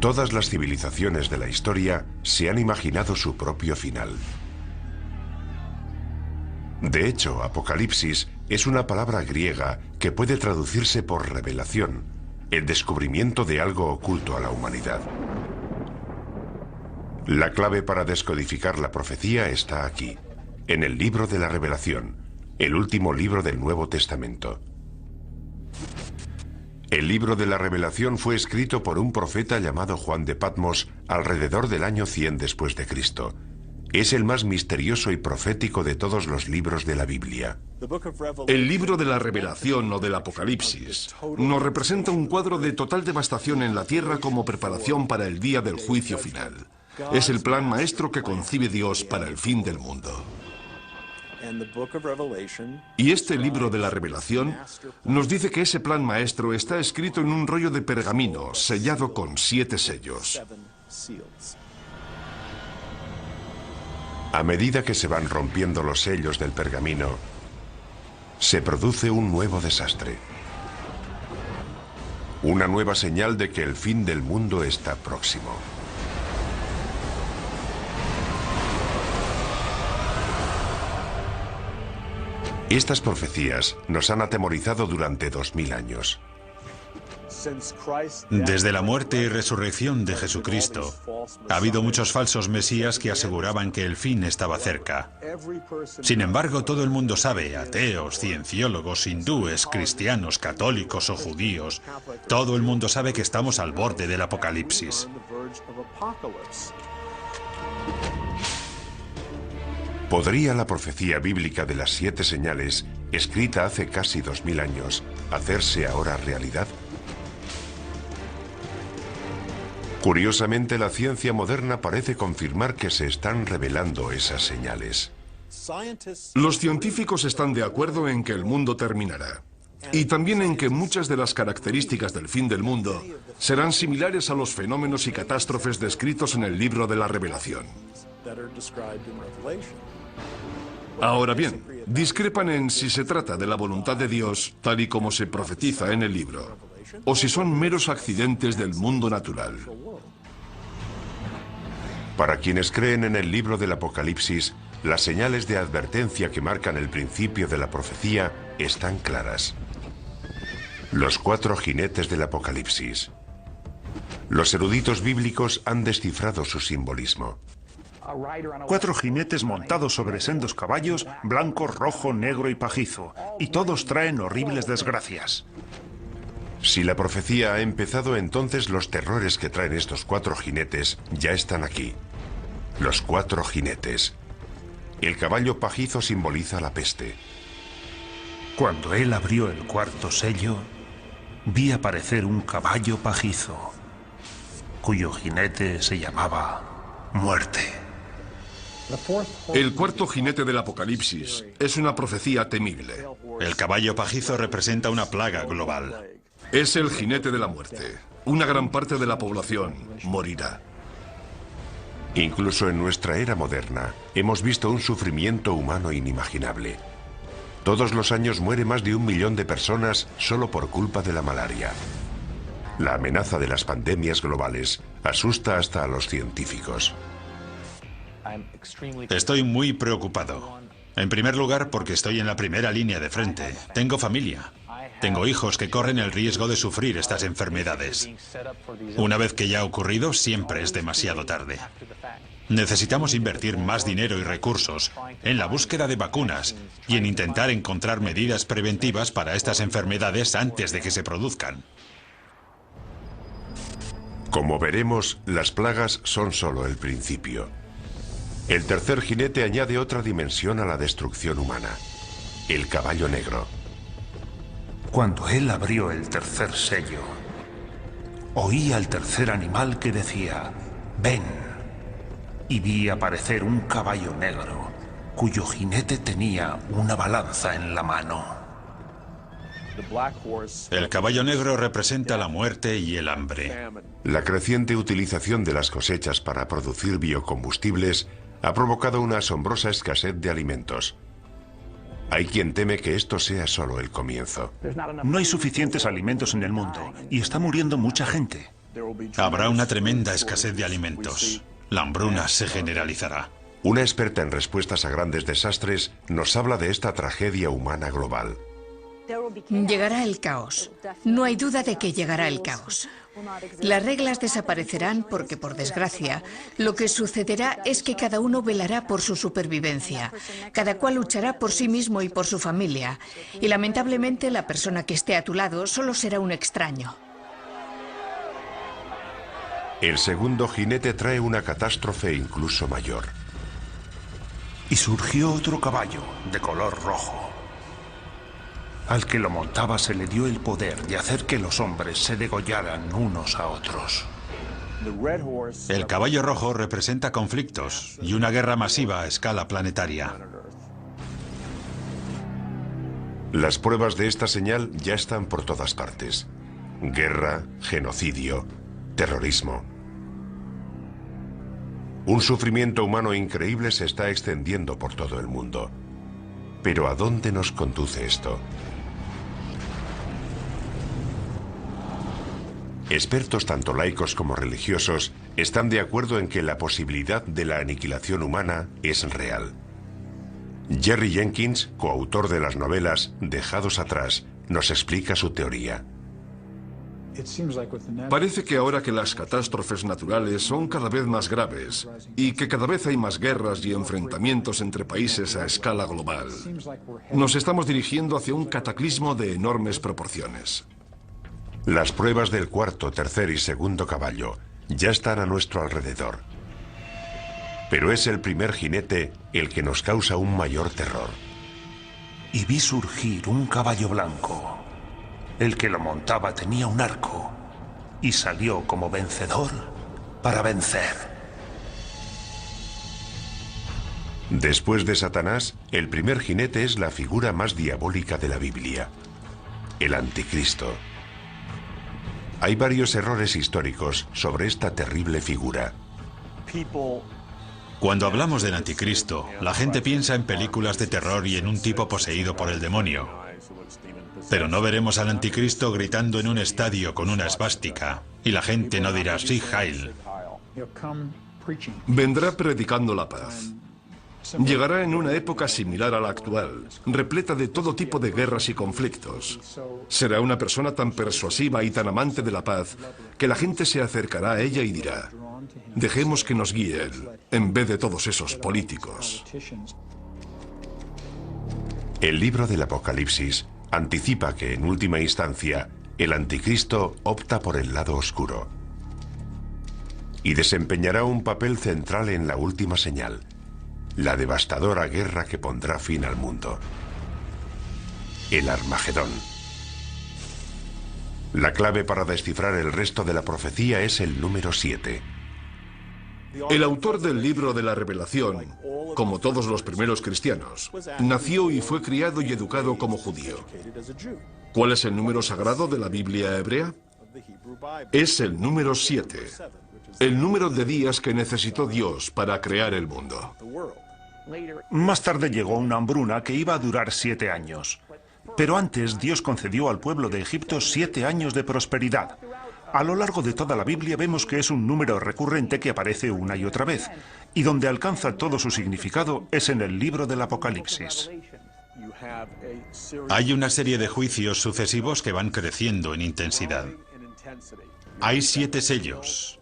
Todas las civilizaciones de la historia se han imaginado su propio final. De hecho, Apocalipsis es una palabra griega que puede traducirse por revelación, el descubrimiento de algo oculto a la humanidad. La clave para descodificar la profecía está aquí, en el libro de la Revelación, el último libro del Nuevo Testamento. El libro de la Revelación fue escrito por un profeta llamado Juan de Patmos alrededor del año 100 después de Cristo. Es el más misterioso y profético de todos los libros de la Biblia. El libro de la Revelación o del Apocalipsis nos representa un cuadro de total devastación en la tierra como preparación para el día del juicio final. Es el plan maestro que concibe Dios para el fin del mundo. Y este libro de la Revelación nos dice que ese plan maestro está escrito en un rollo de pergamino sellado con 7 sellos. A medida que se van rompiendo los sellos del pergamino, se produce un nuevo desastre. Una nueva señal de que el fin del mundo está próximo. Estas profecías nos han atemorizado durante 2000 años. Desde la muerte y resurrección de Jesucristo, ha habido muchos falsos mesías que aseguraban que el fin estaba cerca. Sin embargo, todo el mundo sabe, ateos, cienciólogos, hindúes, cristianos, católicos o judíos, todo el mundo sabe que estamos al borde del Apocalipsis. ¿Podría la profecía bíblica de las 7 señales, escrita hace casi 2000 años, hacerse ahora realidad? Curiosamente, la ciencia moderna parece confirmar que se están revelando esas señales. Los científicos están de acuerdo en que el mundo terminará. Y también en que muchas de las características del fin del mundo serán similares a los fenómenos y catástrofes descritos en el libro de la Revelación. Ahora bien, discrepan en si se trata de la voluntad de Dios, tal y como se profetiza en el libro, o si son meros accidentes del mundo natural. Para quienes creen en el libro del Apocalipsis, las señales de advertencia que marcan el principio de la profecía están claras. Los 4 jinetes del Apocalipsis. Los eruditos bíblicos han descifrado su simbolismo. 4 jinetes montados sobre sendos caballos, blanco, rojo, negro y pajizo, y todos traen horribles desgracias. Si la profecía ha empezado, entonces los terrores que traen estos 4 jinetes ya están aquí. Los 4 jinetes. El caballo pajizo simboliza la peste. Cuando él abrió el 4º sello, vi aparecer un caballo pajizo, cuyo jinete se llamaba Muerte. El 4º jinete del Apocalipsis es una profecía temible. El caballo pajizo representa una plaga global. Es el jinete de la muerte. Una gran parte de la población morirá. Incluso en nuestra era moderna, hemos visto un sufrimiento humano inimaginable. Todos los años muere más de 1 millón de personas solo por culpa de la malaria. La amenaza de las pandemias globales asusta hasta a los científicos. Estoy muy preocupado. En primer lugar, porque estoy en la primera línea de frente. Tengo familia. Tengo hijos que corren el riesgo de sufrir estas enfermedades. Una vez que ya ha ocurrido, siempre es demasiado tarde. Necesitamos invertir más dinero y recursos en la búsqueda de vacunas y en intentar encontrar medidas preventivas para estas enfermedades antes de que se produzcan. Como veremos, las plagas son solo el principio. El 3er jinete añade otra dimensión a la destrucción humana. El caballo negro. Cuando él abrió el 3er sello, oí al tercer animal que decía, «Ven», y vi aparecer un caballo negro, cuyo jinete tenía una balanza en la mano. El caballo negro representa la muerte y el hambre. La creciente utilización de las cosechas para producir biocombustibles ha provocado una asombrosa escasez de alimentos. Hay quien teme que esto sea solo el comienzo. No hay suficientes alimentos en el mundo y está muriendo mucha gente. Habrá una tremenda escasez de alimentos. La hambruna se generalizará. Una experta en respuestas a grandes desastres nos habla de esta tragedia humana global. Llegará el caos. No hay duda de que llegará el caos. Las reglas desaparecerán porque, por desgracia, lo que sucederá es que cada uno velará por su supervivencia. Cada cual luchará por sí mismo y por su familia. Y lamentablemente la persona que esté a tu lado solo será un extraño. El segundo jinete trae una catástrofe incluso mayor. Y surgió otro caballo de color rojo. Al que lo montaba se le dio el poder de hacer que los hombres se degollaran unos a otros. El caballo rojo representa conflictos y una guerra masiva a escala planetaria. Las pruebas de esta señal ya están por todas partes. Guerra, genocidio, terrorismo. Un sufrimiento humano increíble se está extendiendo por todo el mundo. Pero ¿a dónde nos conduce esto? Expertos tanto laicos como religiosos están de acuerdo en que la posibilidad de la aniquilación humana es real. Jerry Jenkins, coautor de las novelas Dejados atrás, nos explica su teoría. Parece que ahora que las catástrofes naturales son cada vez más graves y que cada vez hay más guerras y enfrentamientos entre países a escala global, nos estamos dirigiendo hacia un cataclismo de enormes proporciones. Las pruebas del cuarto, tercer y segundo caballo ya están a nuestro alrededor. Pero es el primer jinete el que nos causa un mayor terror. Y vi surgir un caballo blanco. El que lo montaba tenía un arco y salió como vencedor para vencer. Después de Satanás, el primer jinete es la figura más diabólica de la Biblia, el Anticristo. Hay varios errores históricos sobre esta terrible figura. Cuando hablamos del Anticristo, la gente piensa en películas de terror y en un tipo poseído por el demonio. Pero no veremos al Anticristo gritando en un estadio con una esvástica, y la gente no dirá sí, Heil. Vendrá predicando la paz. Llegará en una época similar a la actual, repleta de todo tipo de guerras y conflictos. Será una persona tan persuasiva y tan amante de la paz que la gente se acercará a ella y dirá: dejemos que nos guíe él, en vez de todos esos políticos. El libro del Apocalipsis anticipa que, en última instancia, el Anticristo opta por el lado oscuro y desempeñará un papel central en la última señal, la devastadora guerra que pondrá fin al mundo. El Armagedón. La clave para descifrar el resto de la profecía es el número 7. El autor del libro de la Revelación, como todos los primeros cristianos, nació y fue criado y educado como judío. ¿Cuál es el número sagrado de la Biblia hebrea? Es el número 7, el número de días que necesitó Dios para crear el mundo. Más tarde llegó una hambruna que iba a durar 7 años. Pero antes Dios concedió al pueblo de Egipto 7 años de prosperidad. A lo largo de toda la Biblia vemos que es un número recurrente que aparece una y otra vez, y donde alcanza todo su significado es en el libro del Apocalipsis. Hay una serie de juicios sucesivos que van creciendo en intensidad. Hay 7 sellos,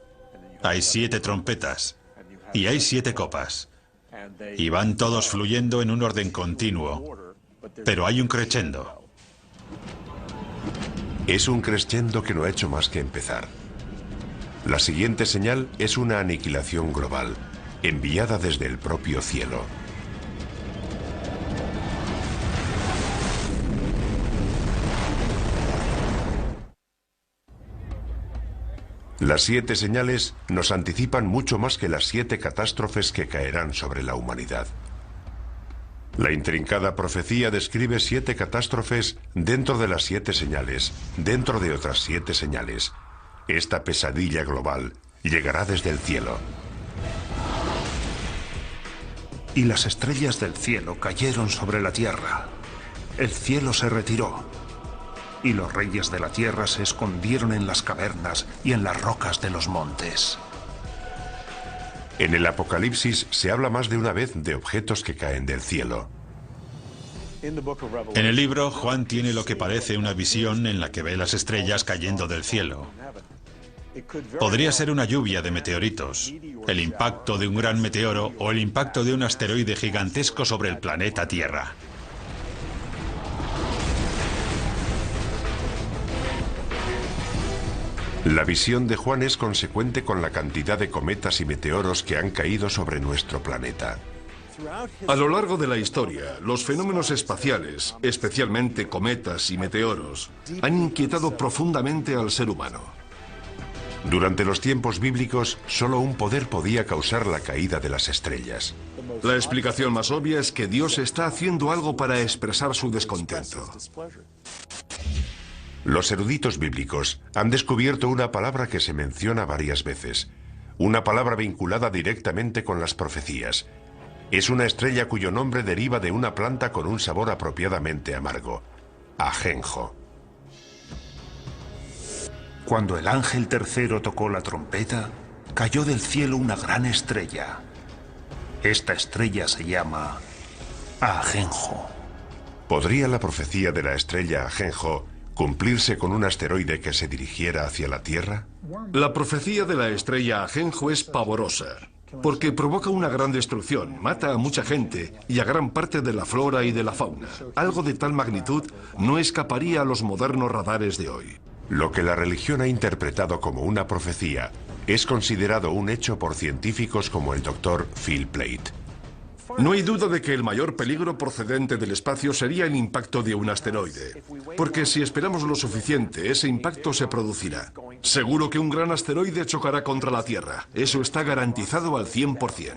hay 7 trompetas y hay 7 copas. Y van todos fluyendo en un orden continuo, pero hay un crescendo. Es un crescendo que no ha hecho más que empezar. La siguiente señal es una aniquilación global, enviada desde el propio cielo. Las 7 señales nos anticipan mucho más que las 7 catástrofes que caerán sobre la humanidad. La intrincada profecía describe 7 catástrofes dentro de las 7 señales, dentro de otras 7 señales. Esta pesadilla global llegará desde el cielo. Y las estrellas del cielo cayeron sobre la tierra. El cielo se retiró. y los reyes de la tierra se escondieron en las cavernas y en las rocas de los montes. En el Apocalipsis se habla más de una vez de objetos que caen del cielo. En el libro, Juan tiene lo que parece una visión en la que ve las estrellas cayendo del cielo. Podría ser una lluvia de meteoritos, el impacto de un gran meteoro o el impacto de un asteroide gigantesco sobre el planeta Tierra. La visión de Juan es consecuente con la cantidad de cometas y meteoros que han caído sobre nuestro planeta. A lo largo de la historia, los fenómenos espaciales, especialmente cometas y meteoros, han inquietado profundamente al ser humano. Durante los tiempos bíblicos, solo un poder podía causar la caída de las estrellas. La explicación más obvia es que Dios está haciendo algo para expresar su descontento. Los eruditos bíblicos han descubierto una palabra que se menciona varias veces, una palabra vinculada directamente con las profecías. Es una estrella cuyo nombre deriva de una planta con un sabor apropiadamente amargo, ajenjo. Cuando el ángel tercero tocó la trompeta, cayó del cielo una gran estrella. Esta estrella se llama ajenjo. ¿Podría la profecía de la estrella ajenjo cumplirse con un asteroide que se dirigiera hacia la Tierra? La profecía de la estrella ajenjo es pavorosa, porque provoca una gran destrucción, mata a mucha gente y a gran parte de la flora y de la fauna. Algo de tal magnitud no escaparía a los modernos radares de hoy. Lo que la religión ha interpretado como una profecía es considerado un hecho por científicos como el Dr. Phil Plait. No hay duda de que el mayor peligro procedente del espacio sería el impacto de un asteroide, porque si esperamos lo suficiente, ese impacto se producirá. Seguro que un gran asteroide chocará contra la Tierra. Eso está garantizado al 100%.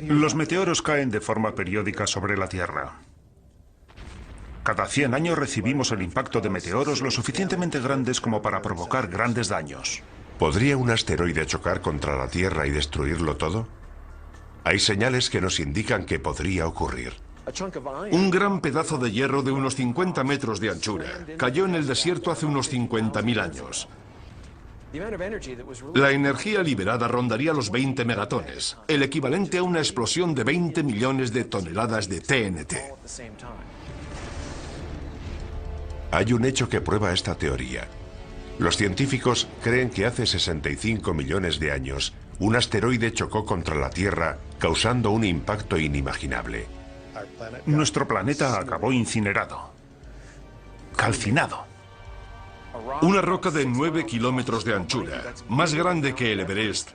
Los meteoros caen de forma periódica sobre la Tierra. Cada 100 años recibimos el impacto de meteoros lo suficientemente grandes como para provocar grandes daños. ¿Podría un asteroide chocar contra la Tierra y destruirlo todo? Hay señales que nos indican que podría ocurrir. Un gran pedazo de hierro de unos 50 metros de anchura cayó en el desierto hace unos 50.000 años. La energía liberada rondaría los 20 megatones, el equivalente a una explosión de 20 millones de toneladas de TNT. Hay un hecho que prueba esta teoría. Los científicos creen que hace 65 millones de años, un asteroide chocó contra la Tierra, causando un impacto inimaginable. Nuestro planeta acabó incinerado, calcinado. Una roca de 9 kilómetros de anchura, más grande que el Everest,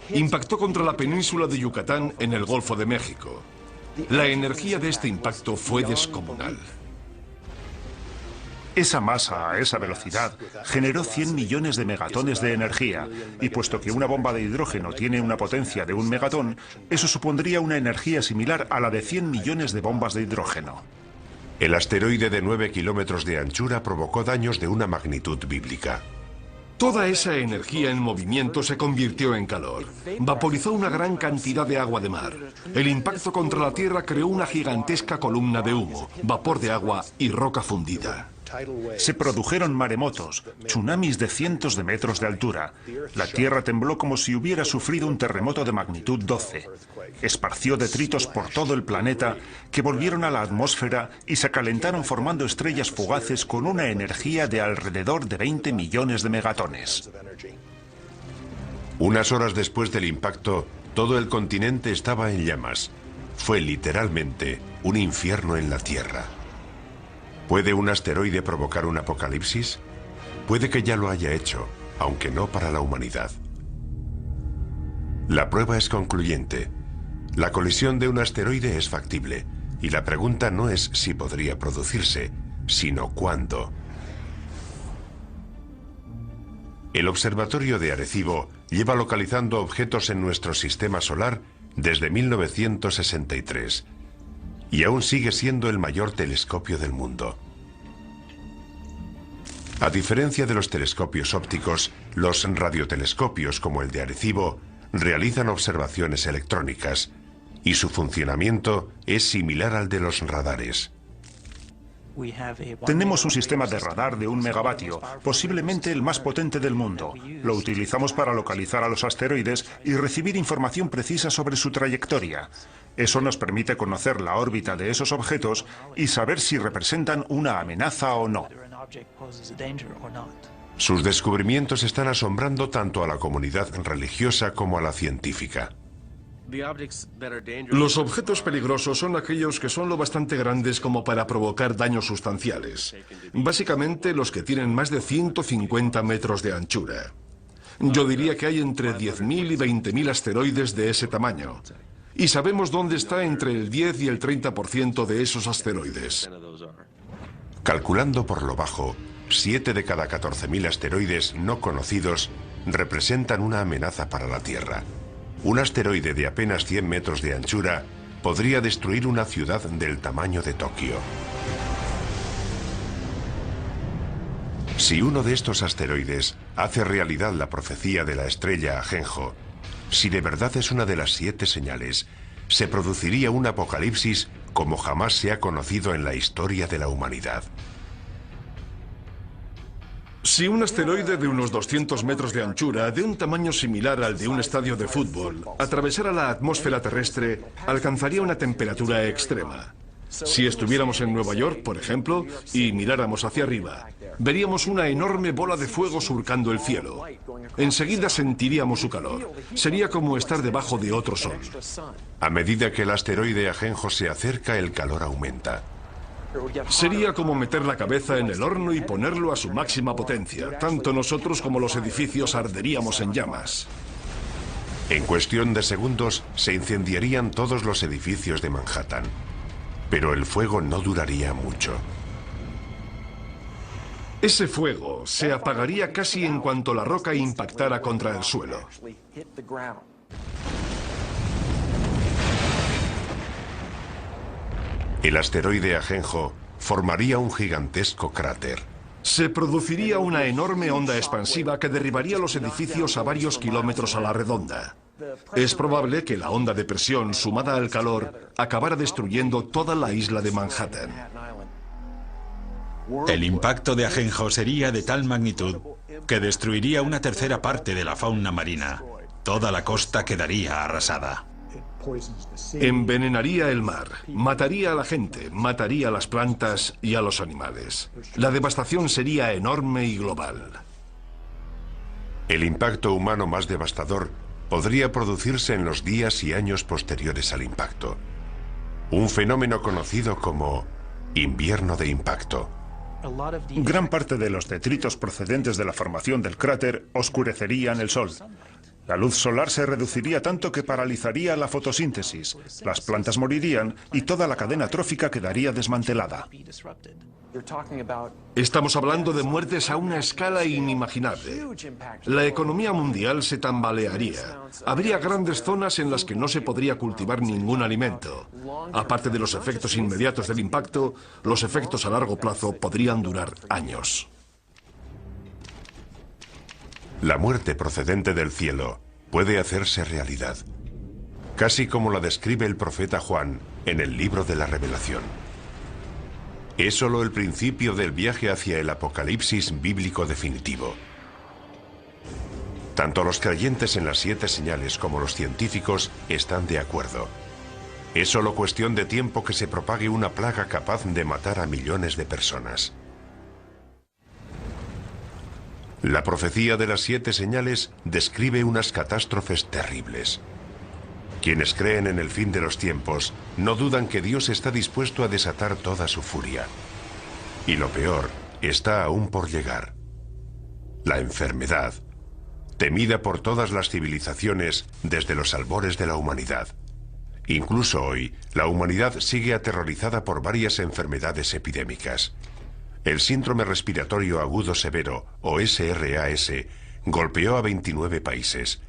impactó contra la península de Yucatán en el Golfo de México. La energía de este impacto fue descomunal. Esa masa a esa velocidad generó 100 millones de megatones de energía, y puesto que una bomba de hidrógeno tiene una potencia de 1 megatón, eso supondría una energía similar a la de 100 millones de bombas de hidrógeno. El asteroide de 9 kilómetros de anchura provocó daños de una magnitud bíblica. Toda esa energía en movimiento se convirtió en calor. Vaporizó una gran cantidad de agua de mar. El impacto contra la Tierra creó una gigantesca columna de humo, vapor de agua y roca fundida. Se produjeron maremotos, tsunamis de cientos de metros de altura. La Tierra tembló como si hubiera sufrido un terremoto de magnitud 12. Esparció detritos por todo el planeta que volvieron a la atmósfera y se calentaron formando estrellas fugaces con una energía de alrededor de 20 millones de megatones. Unas horas después del impacto, todo el continente estaba en llamas. Fue literalmente un infierno en la Tierra. ¿Puede un asteroide provocar un apocalipsis? Puede que ya lo haya hecho, aunque no para la humanidad. La prueba es concluyente. La colisión de un asteroide es factible, y la pregunta no es si podría producirse, sino cuándo. El Observatorio de Arecibo lleva localizando objetos en nuestro sistema solar desde 1963. Y aún sigue siendo el mayor telescopio del mundo. A diferencia de los telescopios ópticos, los radiotelescopios como el de Arecibo realizan observaciones electrónicas y su funcionamiento es similar al de los radares. Tenemos un sistema de radar de 1 megavatio, posiblemente el más potente del mundo. Lo utilizamos para localizar a los asteroides y recibir información precisa sobre su trayectoria. Eso nos permite conocer la órbita de esos objetos y saber si representan una amenaza o no. Sus descubrimientos están asombrando tanto a la comunidad religiosa como a la científica. Los objetos peligrosos son aquellos que son lo bastante grandes como para provocar daños sustanciales. Básicamente los que tienen más de 150 metros de anchura. Yo diría que hay entre 10.000 y 20.000 asteroides de ese tamaño. Y sabemos dónde está entre el 10 y el 30% de esos asteroides. Calculando por lo bajo, 7 de cada 14.000 asteroides no conocidos representan una amenaza para la Tierra. Un asteroide de apenas 100 metros de anchura podría destruir una ciudad del tamaño de Tokio. Si uno de estos asteroides hace realidad la profecía de la estrella Ajenjo, si de verdad es una de las 7 señales, se produciría un apocalipsis como jamás se ha conocido en la historia de la humanidad. Si un asteroide de unos 200 metros de anchura, de un tamaño similar al de un estadio de fútbol, atravesara la atmósfera terrestre, alcanzaría una temperatura extrema. Si estuviéramos en Nueva York, por ejemplo, y miráramos hacia arriba, veríamos una enorme bola de fuego surcando el cielo. Enseguida sentiríamos su calor. Sería como estar debajo de otro sol. A medida que el asteroide Ajenjo se acerca, el calor aumenta. Sería como meter la cabeza en el horno y ponerlo a su máxima potencia. Tanto nosotros como los edificios arderíamos en llamas. En cuestión de segundos, se incendiarían todos los edificios de Manhattan. Pero el fuego no duraría mucho. Ese fuego se apagaría casi en cuanto la roca impactara contra el suelo. El asteroide Ajenjo formaría un gigantesco cráter. Se produciría una enorme onda expansiva que derribaría los edificios a varios kilómetros a la redonda. Es probable que la onda de presión sumada al calor acabara destruyendo toda la isla de Manhattan. El impacto de Ajenjo sería de tal magnitud que destruiría una tercera parte de la fauna marina. Toda la costa quedaría arrasada. Envenenaría el mar, mataría a la gente, mataría a las plantas y a los animales. La devastación sería enorme y global. El impacto humano más devastador podría producirse en los días y años posteriores al impacto. Un fenómeno conocido como invierno de impacto. Gran parte de los detritos procedentes de la formación del cráter oscurecerían el sol. La luz solar se reduciría tanto que paralizaría la fotosíntesis, las plantas morirían y toda la cadena trófica quedaría desmantelada. Estamos hablando de muertes a una escala inimaginable. La economía mundial se tambalearía. Habría grandes zonas en las que no se podría cultivar ningún alimento. Aparte de los efectos inmediatos del impacto, los efectos a largo plazo podrían durar años. La muerte procedente del cielo puede hacerse realidad, casi como la describe el profeta Juan en el libro de la Revelación. Es solo el principio del viaje hacia el apocalipsis bíblico definitivo. Tanto los creyentes en las 7 señales como los científicos están de acuerdo. Es solo cuestión de tiempo que se propague una plaga capaz de matar a millones de personas. La profecía de las 7 señales describe unas catástrofes terribles. Quienes creen en el fin de los tiempos no dudan que Dios está dispuesto a desatar toda su furia. Y lo peor está aún por llegar. La enfermedad, temida por todas las civilizaciones desde los albores de la humanidad. Incluso hoy, la humanidad sigue aterrorizada por varias enfermedades epidémicas. El síndrome respiratorio agudo severo, o SRAS, golpeó a 29 países.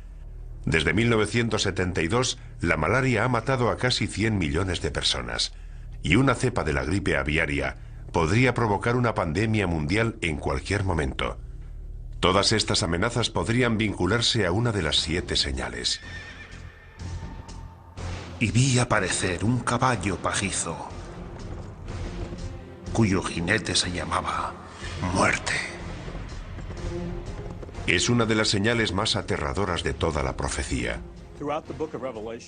Desde 1972, la malaria ha matado a casi 100 millones de personas. Y una cepa de la gripe aviaria podría provocar una pandemia mundial en cualquier momento. Todas estas amenazas podrían vincularse a una de las 7 señales. Y vi aparecer un caballo pajizo. cuyo jinete se llamaba Muerte. Es una de las señales más aterradoras de toda la profecía.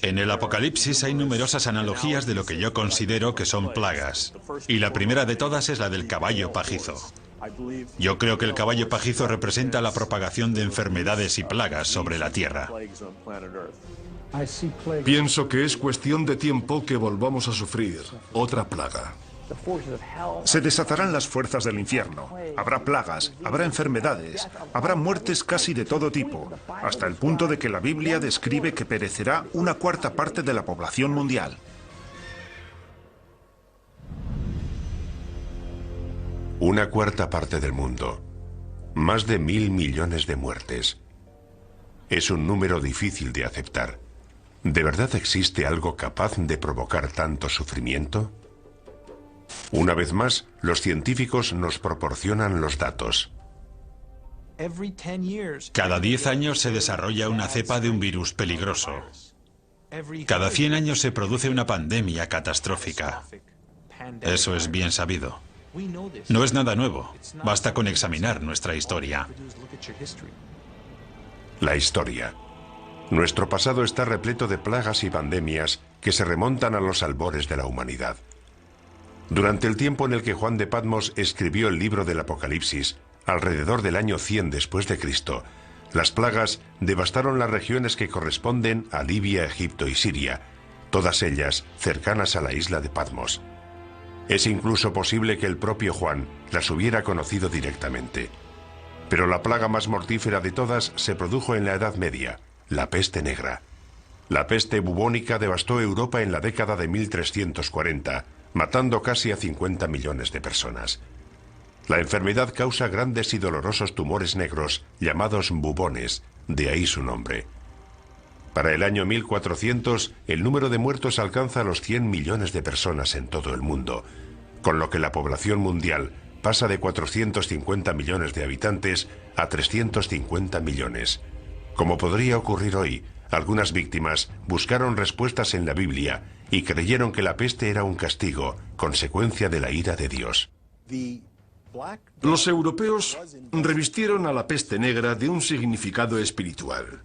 En el Apocalipsis hay numerosas analogías de lo que yo considero que son plagas. Y la primera de todas es la del caballo pajizo. Yo creo que el caballo pajizo representa la propagación de enfermedades y plagas sobre la tierra. Pienso que es cuestión de tiempo que volvamos a sufrir otra plaga. Se desatarán las fuerzas del infierno. Habrá plagas, habrá enfermedades, habrá muertes casi de todo tipo, hasta el punto de que la Biblia describe que perecerá una cuarta parte de la población mundial. Una cuarta parte del mundo. Más de 1.000 millones de muertes. Es un número difícil de aceptar. ¿De verdad existe algo capaz de provocar tanto sufrimiento? Una vez más, los científicos nos proporcionan los datos. Cada 10 años se desarrolla una cepa de un virus peligroso. Cada 100 años se produce una pandemia catastrófica. Eso es bien sabido. No es nada nuevo. Basta con examinar nuestra historia. La historia. Nuestro pasado está repleto de plagas y pandemias que se remontan a los albores de la humanidad. Durante el tiempo en el que Juan de Patmos escribió el libro del Apocalipsis, alrededor del año 100 después de Cristo, las plagas devastaron las regiones que corresponden a Libia, Egipto y Siria, todas ellas cercanas a la isla de Patmos. Es incluso posible que el propio Juan las hubiera conocido directamente. Pero la plaga más mortífera de todas se produjo en la Edad Media, la peste negra. La peste bubónica devastó Europa en la década de 1340, matando casi a 50 millones de personas. La enfermedad causa grandes y dolorosos tumores negros llamados bubones, de ahí su nombre. Para el año 1400, el número de muertos alcanza los 100 millones de personas en todo el mundo, con lo que la población mundial pasa de 450 millones de habitantes a 350 millones. Como podría ocurrir hoy, algunas víctimas buscaron respuestas en la Biblia y creyeron que la peste era un castigo, consecuencia de la ira de Dios. Los europeos revistieron a la peste negra de un significado espiritual.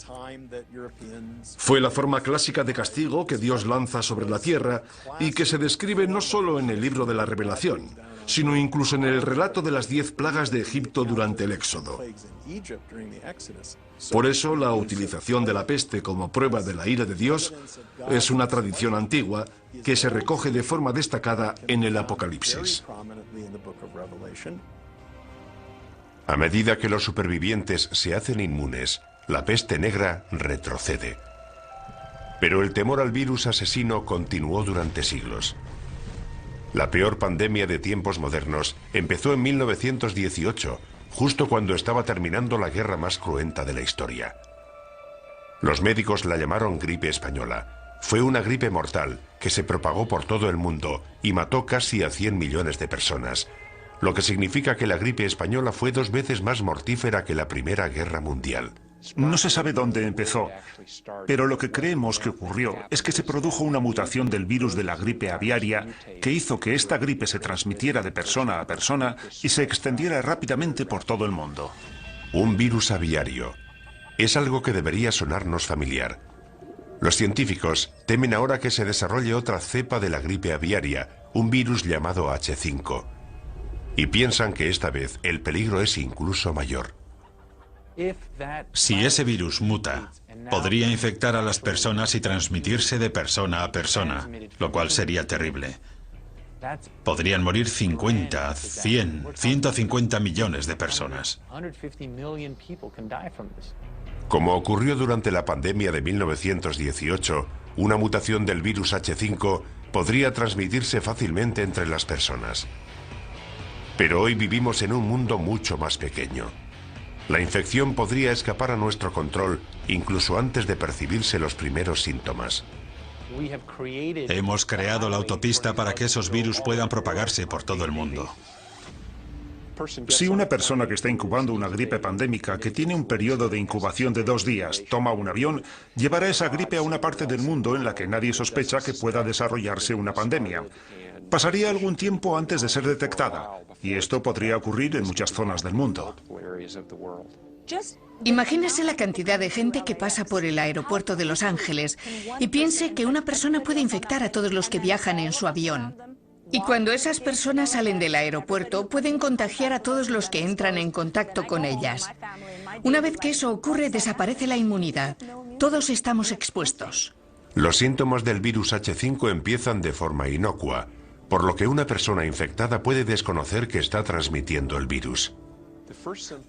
Fue la forma clásica de castigo que Dios lanza sobre la tierra y que se describe no solo en el libro de la Revelación, sino incluso en el relato de las 10 plagas de Egipto durante el Éxodo. Por eso, la utilización de la peste como prueba de la ira de Dios es una tradición antigua que se recoge de forma destacada en el Apocalipsis. A medida que los supervivientes se hacen inmunes, la peste negra retrocede. Pero el temor al virus asesino continuó durante siglos. La peor pandemia de tiempos modernos empezó en 1918, justo cuando estaba terminando la guerra más cruenta de la historia. Los médicos la llamaron gripe española. Fue una gripe mortal que se propagó por todo el mundo y mató casi a 100 millones de personas, lo que significa que la gripe española fue 2 veces más mortífera que la Primera Guerra Mundial. No se sabe dónde empezó, pero lo que creemos que ocurrió es que se produjo una mutación del virus de la gripe aviaria que hizo que esta gripe se transmitiera de persona a persona y se extendiera rápidamente por todo el mundo. Un virus aviario. Es algo que debería sonarnos familiar. Los científicos temen ahora que se desarrolle otra cepa de la gripe aviaria, un virus llamado H5. Y piensan que esta vez el peligro es incluso mayor. Si ese virus muta, podría infectar a las personas y transmitirse de persona a persona, lo cual sería terrible. Podrían morir 50, 100, 150 millones de personas. Como ocurrió durante la pandemia de 1918, una mutación del virus H5 podría transmitirse fácilmente entre las personas. Pero hoy vivimos en un mundo mucho más pequeño. La infección podría escapar a nuestro control incluso antes de percibirse los primeros síntomas. Hemos creado la autopista para que esos virus puedan propagarse por todo el mundo. Si una persona que está incubando una gripe pandémica que tiene un periodo de incubación de 2 días toma un avión, llevará esa gripe a una parte del mundo en la que nadie sospecha que pueda desarrollarse una pandemia. Pasaría algún tiempo antes de ser detectada, y esto podría ocurrir en muchas zonas del mundo. Imagínese la cantidad de gente que pasa por el aeropuerto de Los Ángeles y piense que una persona puede infectar a todos los que viajan en su avión. Y cuando esas personas salen del aeropuerto, pueden contagiar a todos los que entran en contacto con ellas. Una vez que eso ocurre, desaparece la inmunidad. Todos estamos expuestos. Los síntomas del virus H5 empiezan de forma inocua, por lo que una persona infectada puede desconocer que está transmitiendo el virus.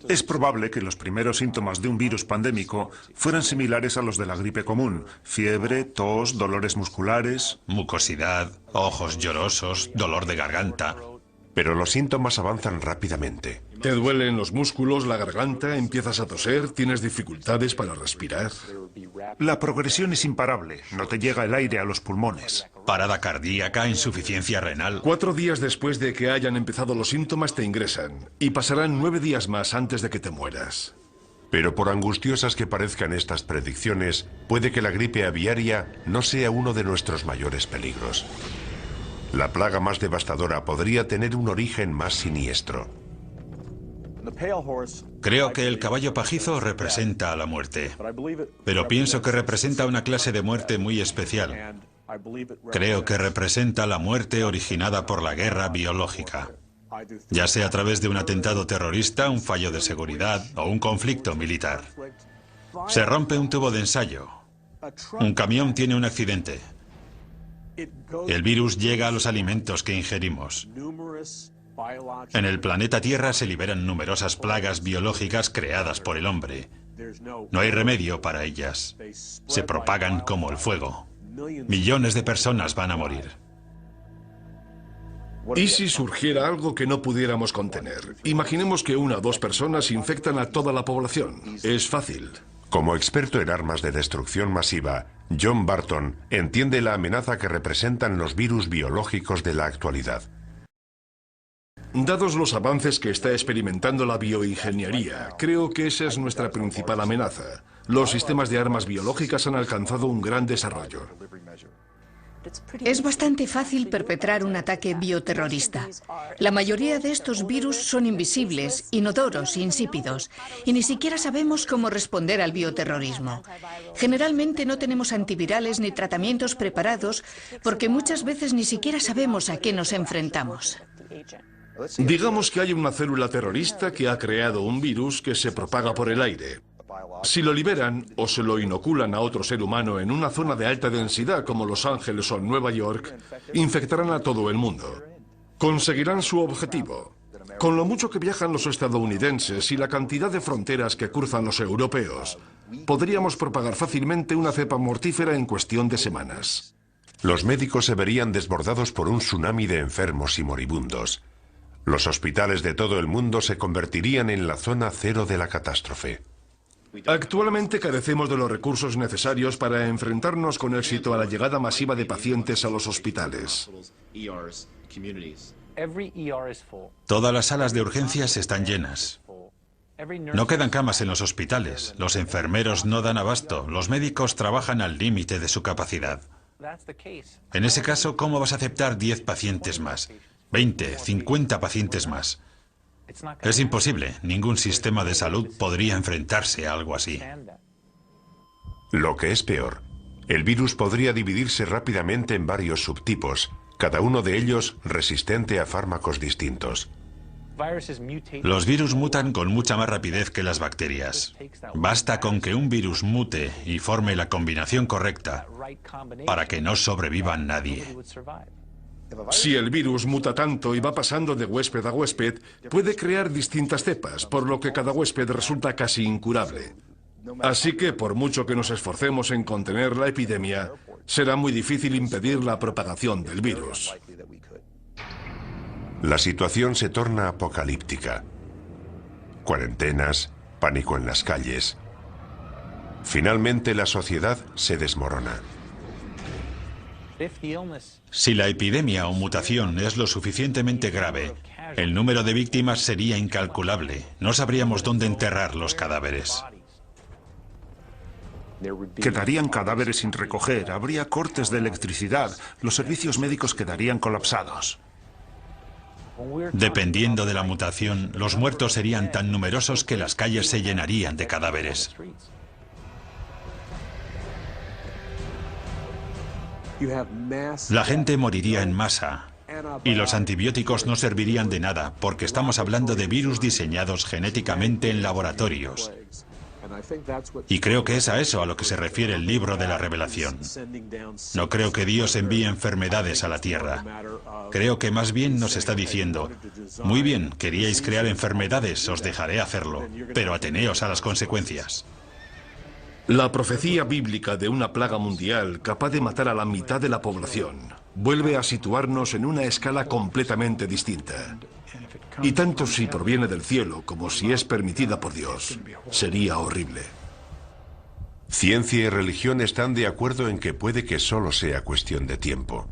Es probable que los primeros síntomas de un virus pandémico fueran similares a los de la gripe común: fiebre, tos, dolores musculares. Mucosidad, ojos llorosos, dolor de garganta. Pero los síntomas avanzan rápidamente. Te duelen los músculos, la garganta, empiezas a toser, tienes dificultades para respirar. La progresión es imparable, no te llega el aire a los pulmones. Parada cardíaca, insuficiencia renal. 4 días después de que hayan empezado los síntomas te ingresan y pasarán 9 días más antes de que te mueras. Pero por angustiosas que parezcan estas predicciones, puede que la gripe aviaria no sea uno de nuestros mayores peligros. La plaga más devastadora podría tener un origen más siniestro. Creo que el caballo pajizo representa a la muerte, pero pienso que representa una clase de muerte muy especial. Creo que representa la muerte originada por la guerra biológica, ya sea a través de un atentado terrorista, un fallo de seguridad o un conflicto militar. Se rompe un tubo de ensayo. Un camión tiene un accidente. El virus llega a los alimentos que ingerimos. En el planeta Tierra se liberan numerosas plagas biológicas creadas por el hombre. No hay remedio para ellas. Se propagan como el fuego. Millones de personas van a morir. ¿Y si surgiera algo que no pudiéramos contener? Imaginemos que 1 o 2 personas infectan a toda la población. Es fácil. Como experto en armas de destrucción masiva, John Barton entiende la amenaza que representan los virus biológicos de la actualidad. Dados los avances que está experimentando la bioingeniería, creo que esa es nuestra principal amenaza. Los sistemas de armas biológicas han alcanzado un gran desarrollo. Es bastante fácil perpetrar un ataque bioterrorista. La mayoría de estos virus son invisibles, inodoros, insípidos, y ni siquiera sabemos cómo responder al bioterrorismo. Generalmente no tenemos antivirales ni tratamientos preparados porque muchas veces ni siquiera sabemos a qué nos enfrentamos. Digamos que hay una célula terrorista que ha creado un virus que se propaga por el aire. Si lo liberan o se lo inoculan a otro ser humano en una zona de alta densidad como Los Ángeles o Nueva York, infectarán a todo el mundo. Conseguirán su objetivo. Con lo mucho que viajan los estadounidenses y la cantidad de fronteras que cruzan los europeos, podríamos propagar fácilmente una cepa mortífera en cuestión de semanas. Los médicos se verían desbordados por un tsunami de enfermos y moribundos. Los hospitales de todo el mundo se convertirían en la zona cero de la catástrofe. Actualmente carecemos de los recursos necesarios para enfrentarnos con éxito a la llegada masiva de pacientes a los hospitales. Todas las salas de urgencias están llenas. No quedan camas en los hospitales. Los enfermeros no dan abasto. Los médicos trabajan al límite de su capacidad. En ese caso, ¿cómo vas a aceptar 10 pacientes más? 20, 50 pacientes más. Es imposible. Ningún sistema de salud podría enfrentarse a algo así. Lo que es peor, el virus podría dividirse rápidamente en varios subtipos, cada uno de ellos resistente a fármacos distintos. Los virus mutan con mucha más rapidez que las bacterias. Basta con que un virus mute y forme la combinación correcta para que no sobreviva nadie. Si el virus muta tanto y va pasando de huésped a huésped, puede crear distintas cepas, por lo que cada huésped resulta casi incurable. Así que, por mucho que nos esforcemos en contener la epidemia, será muy difícil impedir la propagación del virus. La situación se torna apocalíptica. Cuarentenas, pánico en las calles. Finalmente la sociedad se desmorona. Si la epidemia o mutación es lo suficientemente grave, el número de víctimas sería incalculable. No sabríamos dónde enterrar los cadáveres. Quedarían cadáveres sin recoger, habría cortes de electricidad, los servicios médicos quedarían colapsados. Dependiendo de la mutación, los muertos serían tan numerosos que las calles se llenarían de cadáveres. La gente moriría en masa y los antibióticos no servirían de nada porque estamos hablando de virus diseñados genéticamente en laboratorios. Y creo que es a eso a lo que se refiere el libro de la Revelación. No creo que Dios envíe enfermedades a la tierra. Creo que más bien nos está diciendo, muy bien, queríais crear enfermedades, os dejaré hacerlo, pero ateneos a las consecuencias. La profecía bíblica de una plaga mundial capaz de matar a la mitad de la población vuelve a situarnos en una escala completamente distinta. Y tanto si proviene del cielo como si es permitida por Dios, sería horrible. Ciencia y religión están de acuerdo en que puede que solo sea cuestión de tiempo.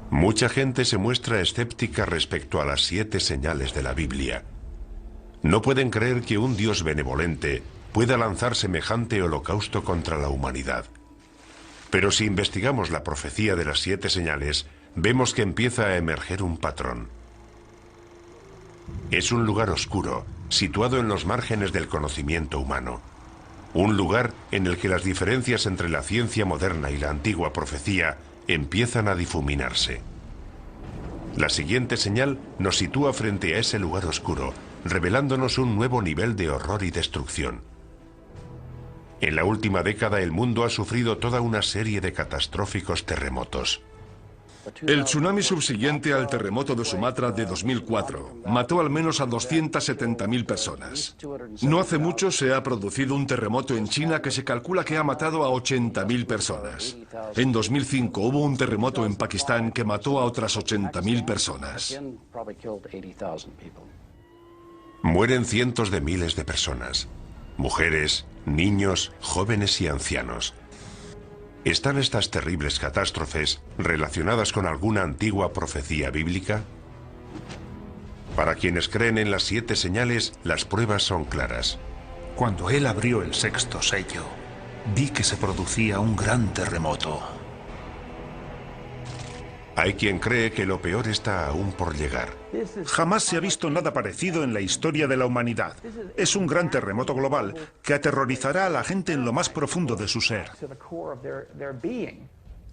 Mucha gente se muestra escéptica respecto a las 7 señales de la Biblia. No pueden creer que un Dios benevolente pueda lanzar semejante holocausto contra la humanidad. Pero si investigamos la profecía de las 7 señales, vemos que empieza a emerger un patrón. Es un lugar oscuro, situado en los márgenes del conocimiento humano. Un lugar en el que las diferencias entre la ciencia moderna y la antigua profecía empiezan a difuminarse. La siguiente señal nos sitúa frente a ese lugar oscuro, revelándonos un nuevo nivel de horror y destrucción. En la última década el mundo ha sufrido toda una serie de catastróficos terremotos. El tsunami subsiguiente al terremoto de Sumatra de 2004 mató al menos a 270.000 personas. No hace mucho se ha producido un terremoto en China que se calcula que ha matado a 80.000 personas. En 2005 hubo un terremoto en Pakistán que mató a otras 80.000 personas. Mueren cientos de miles de personas. Mujeres, niños, jóvenes y ancianos. ¿Están estas terribles catástrofes relacionadas con alguna antigua profecía bíblica? Para quienes creen en las 7 señales, las pruebas son claras. Cuando él abrió el 6º sello, vi que se producía un gran terremoto. Hay quien cree que lo peor está aún por llegar. Jamás se ha visto nada parecido en la historia de la humanidad. Es un gran terremoto global que aterrorizará a la gente en lo más profundo de su ser.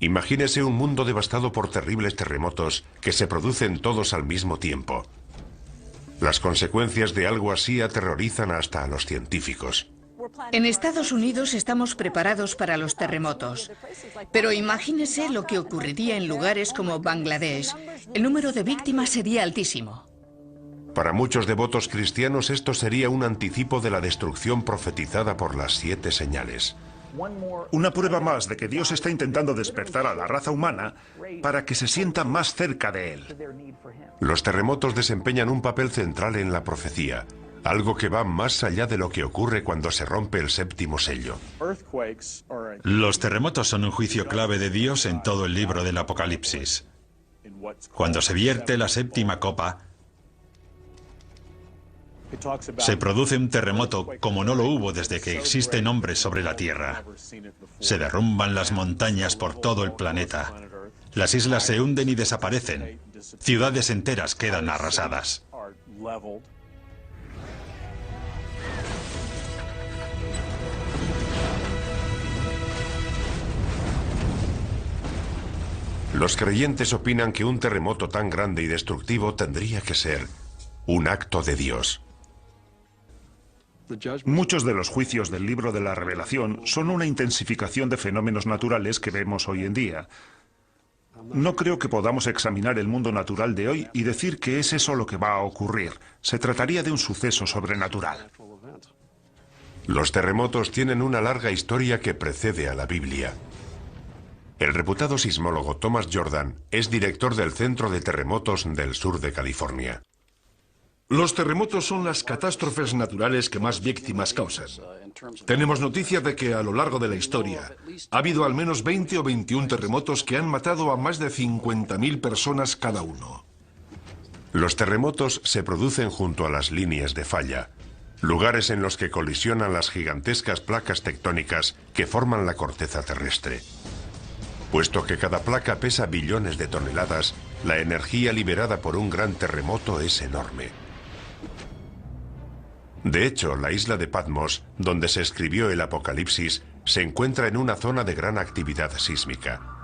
Imagínese un mundo devastado por terribles terremotos que se producen todos al mismo tiempo. Las consecuencias de algo así aterrorizan hasta a los científicos. En Estados Unidos estamos preparados para los terremotos, pero imagínese lo que ocurriría en lugares como Bangladesh. El número de víctimas sería altísimo. Para muchos devotos cristianos esto sería un anticipo de la destrucción profetizada por las 7 señales. Una prueba más de que Dios está intentando despertar a la raza humana para que se sienta más cerca de Él. Los terremotos desempeñan un papel central en la profecía. Algo que va más allá de lo que ocurre cuando se rompe el 7º sello. Los terremotos son un juicio clave de Dios en todo el libro del Apocalipsis. Cuando se vierte la 7ª copa, se produce un terremoto como no lo hubo desde que existen hombres sobre la Tierra. Se derrumban las montañas por todo el planeta. Las islas se hunden y desaparecen. Ciudades enteras quedan arrasadas. Los creyentes opinan que un terremoto tan grande y destructivo tendría que ser un acto de Dios. Muchos de los juicios del libro de la Revelación son una intensificación de fenómenos naturales que vemos hoy en día. No creo que podamos examinar el mundo natural de hoy y decir que es eso lo que va a ocurrir. Se trataría de un suceso sobrenatural. Los terremotos tienen una larga historia que precede a la Biblia. El reputado sismólogo Thomas Jordan es director del Centro de Terremotos del sur de California. Los terremotos son las catástrofes naturales que más víctimas causan. Tenemos noticia de que a lo largo de la historia ha habido al menos 20 o 21 terremotos que han matado a más de 50.000 personas cada uno. Los terremotos se producen junto a las líneas de falla, lugares en los que colisionan las gigantescas placas tectónicas que forman la corteza terrestre. Puesto que cada placa pesa billones de toneladas, la energía liberada por un gran terremoto es enorme. De hecho, la isla de Patmos, donde se escribió el Apocalipsis, se encuentra en una zona de gran actividad sísmica.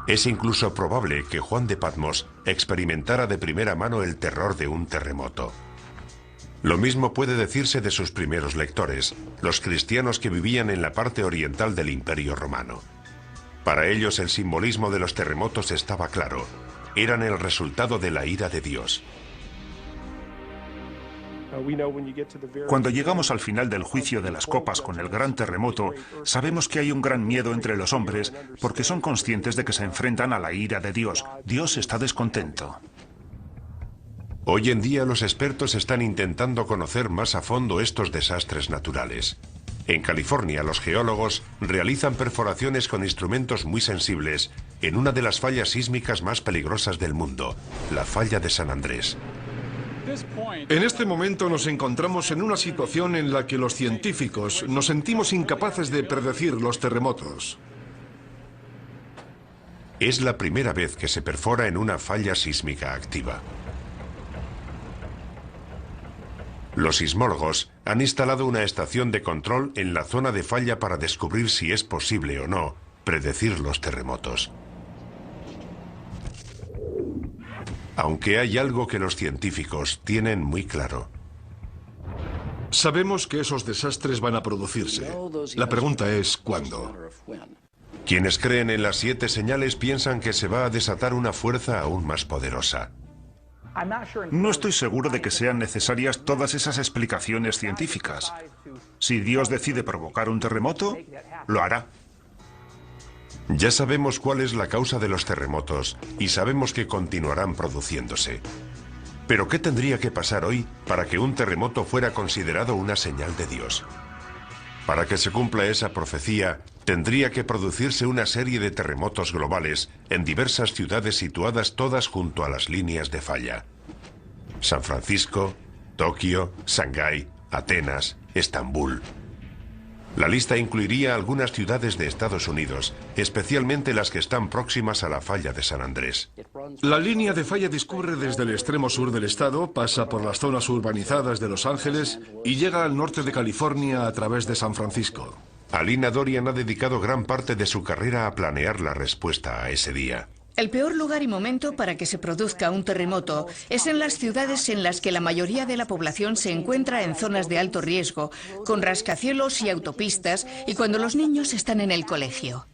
Es incluso probable que Juan de Patmos experimentara de primera mano el terror de un terremoto. Lo mismo puede decirse de sus primeros lectores, los cristianos que vivían en la parte oriental del Imperio Romano. Para ellos el simbolismo de los terremotos estaba claro. Eran el resultado de la ira de Dios. Cuando llegamos al final del juicio de las copas con el gran terremoto, sabemos que hay un gran miedo entre los hombres porque son conscientes de que se enfrentan a la ira de Dios. Dios está descontento. Hoy en día los expertos están intentando conocer más a fondo estos desastres naturales. En California, los geólogos realizan perforaciones con instrumentos muy sensibles en una de las fallas sísmicas más peligrosas del mundo, la falla de San Andrés. En este momento nos encontramos en una situación en la que los científicos nos sentimos incapaces de predecir los terremotos. Es la primera vez que se perfora en una falla sísmica activa. Los sismólogos han instalado una estación de control en la zona de falla para descubrir si es posible o no predecir los terremotos. Aunque hay algo que los científicos tienen muy claro. Sabemos que esos desastres van a producirse. La pregunta es ¿cuándo? Quienes creen en las 7 señales piensan que se va a desatar una fuerza aún más poderosa. No estoy seguro de que sean necesarias todas esas explicaciones científicas. Si Dios decide provocar un terremoto, lo hará. Ya sabemos cuál es la causa de los terremotos y sabemos que continuarán produciéndose. Pero ¿qué tendría que pasar hoy para que un terremoto fuera considerado una señal de Dios? Para que se cumpla esa profecía, tendría que producirse una serie de terremotos globales en diversas ciudades situadas todas junto a las líneas de falla. San Francisco, Tokio, Shanghái, Atenas, Estambul. La lista incluiría algunas ciudades de Estados Unidos, especialmente las que están próximas a la falla de San Andrés. La línea de falla discurre desde el extremo sur del estado, pasa por las zonas urbanizadas de Los Ángeles y llega al norte de California a través de San Francisco. Alina Dorian ha dedicado gran parte de su carrera a planear la respuesta a ese día. El peor lugar y momento para que se produzca un terremoto es en las ciudades en las que la mayoría de la población se encuentra en zonas de alto riesgo, con rascacielos y autopistas, y cuando los niños están en el colegio.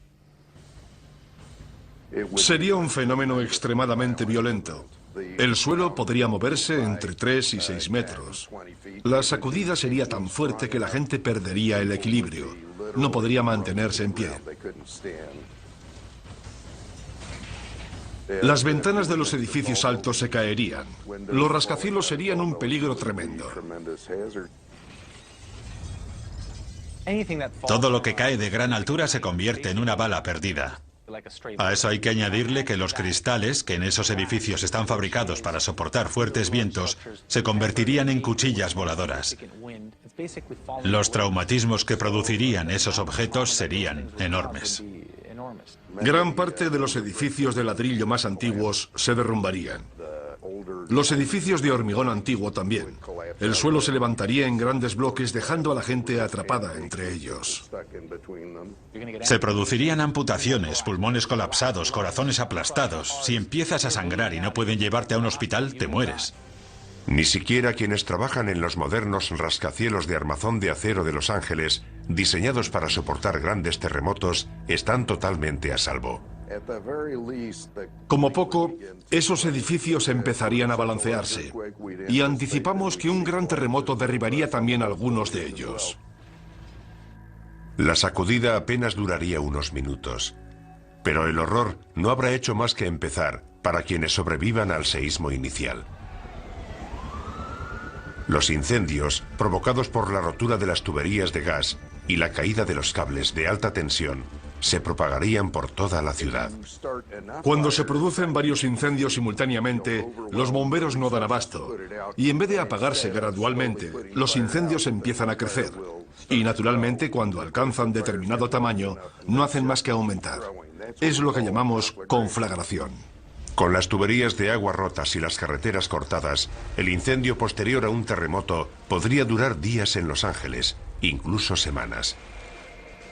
Sería un fenómeno extremadamente violento. El suelo podría moverse entre 3 y 6 metros. La sacudida sería tan fuerte que la gente perdería el equilibrio. No podría mantenerse en pie. Las ventanas de los edificios altos se caerían. Los rascacielos serían un peligro tremendo. Todo lo que cae de gran altura se convierte en una bala perdida. A eso hay que añadirle que los cristales, que en esos edificios están fabricados para soportar fuertes vientos, se convertirían en cuchillas voladoras. Los traumatismos que producirían esos objetos serían enormes. Gran parte de los edificios de ladrillo más antiguos se derrumbarían. Los edificios de hormigón antiguo también. El suelo se levantaría en grandes bloques dejando a la gente atrapada entre ellos. Se producirían amputaciones, pulmones colapsados, corazones aplastados. Si empiezas a sangrar y no pueden llevarte a un hospital, te mueres. Ni siquiera quienes trabajan en los modernos rascacielos de armazón de acero de Los Ángeles, diseñados para soportar grandes terremotos, están totalmente a salvo. Como poco, esos edificios empezarían a balancearse. Y anticipamos que un gran terremoto derribaría también algunos de ellos. La sacudida apenas duraría unos minutos. Pero el horror no habrá hecho más que empezar para quienes sobrevivan al seísmo inicial. Los incendios, provocados por la rotura de las tuberías de gas y la caída de los cables de alta tensión, se propagarían por toda la ciudad. Cuando se producen varios incendios simultáneamente, los bomberos no dan abasto. Y en vez de apagarse gradualmente, los incendios empiezan a crecer. Y naturalmente, cuando alcanzan determinado tamaño, no hacen más que aumentar. Es lo que llamamos conflagración. Con las tuberías de agua rotas y las carreteras cortadas, el incendio posterior a un terremoto podría durar días en Los Ángeles, incluso semanas.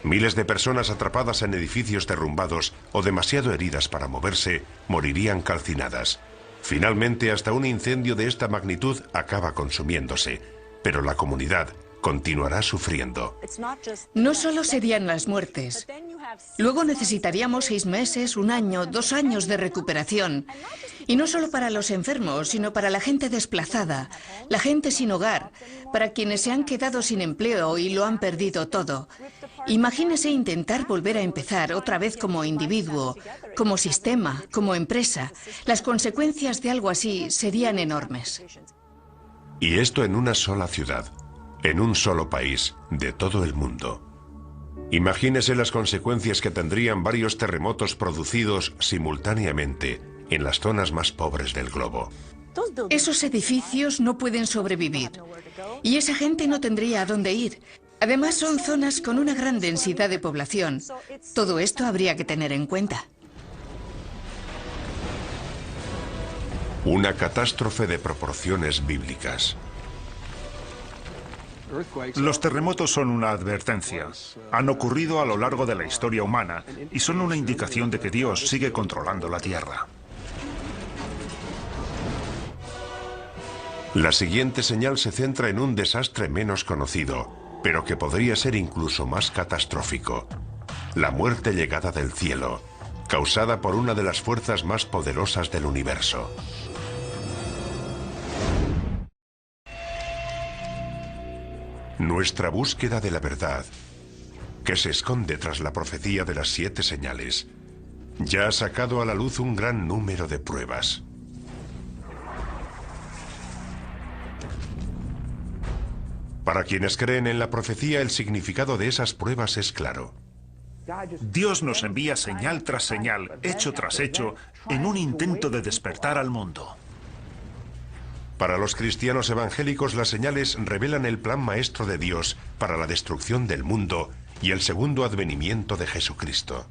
Miles de personas atrapadas en edificios derrumbados o demasiado heridas para moverse morirían calcinadas. Finalmente, hasta un incendio de esta magnitud acaba consumiéndose, pero la comunidad continuará sufriendo. No solo serían las muertes. Luego necesitaríamos 6 meses, 1 año, 2 años de recuperación. Y no solo para los enfermos, sino para la gente desplazada, la gente sin hogar, para quienes se han quedado sin empleo y lo han perdido todo. Imagínese intentar volver a empezar otra vez como individuo, como sistema, como empresa. Las consecuencias de algo así serían enormes. Y esto en una sola ciudad, en un solo país, de todo el mundo. Imagínese las consecuencias que tendrían varios terremotos producidos simultáneamente en las zonas más pobres del globo. Esos edificios no pueden sobrevivir. Y esa gente no tendría a dónde ir. Además, son zonas con una gran densidad de población. Todo esto habría que tener en cuenta. Una catástrofe de proporciones bíblicas. Los terremotos son una advertencia. Han ocurrido a lo largo de la historia humana y son una indicación de que Dios sigue controlando la tierra. La siguiente señal se centra en un desastre menos conocido, pero que podría ser incluso más catastrófico. La muerte llegada del cielo, causada por una de las fuerzas más poderosas del universo. Nuestra búsqueda de la verdad, que se esconde tras la profecía de las 7 señales, ya ha sacado a la luz un gran número de pruebas. Para quienes creen en la profecía, el significado de esas pruebas es claro. Dios nos envía señal tras señal, hecho tras hecho, en un intento de despertar al mundo. Para los cristianos evangélicos, las señales revelan el plan maestro de Dios para la destrucción del mundo y el segundo advenimiento de Jesucristo.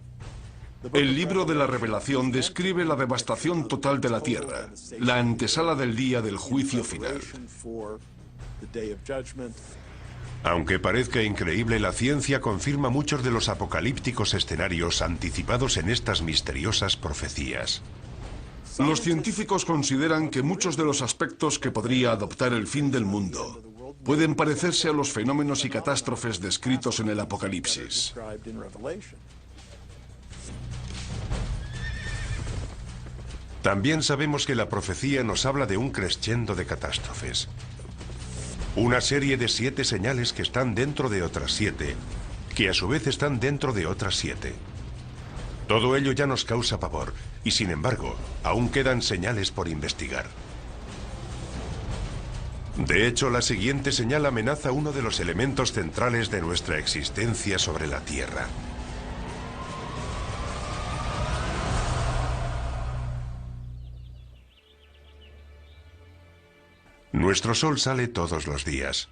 El libro de la Revelación describe la devastación total de la tierra, la antesala del día del juicio final. Aunque parezca increíble, la ciencia confirma muchos de los apocalípticos escenarios anticipados en estas misteriosas profecías. Los científicos consideran que muchos de los aspectos que podría adoptar el fin del mundo pueden parecerse a los fenómenos y catástrofes descritos en el Apocalipsis. También sabemos que la profecía nos habla de un crescendo de catástrofes. Una serie de 7 señales que están dentro de otras 7, que a su vez están dentro de otras 7. Todo ello ya nos causa pavor, y sin embargo, aún quedan señales por investigar. De hecho, la siguiente señal amenaza uno de los elementos centrales de nuestra existencia sobre la Tierra. Nuestro sol sale todos los días,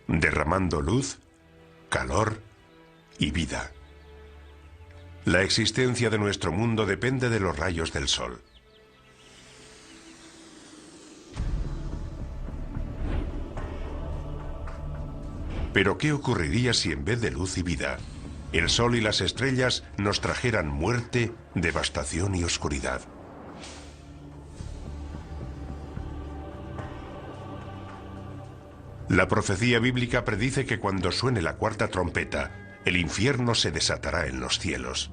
derramando luz, calor y vida. La existencia de nuestro mundo depende de los rayos del sol. Pero ¿qué ocurriría si en vez de luz y vida, el sol y las estrellas nos trajeran muerte, devastación y oscuridad? La profecía bíblica predice que cuando suene la 4ª trompeta, el infierno se desatará en los cielos.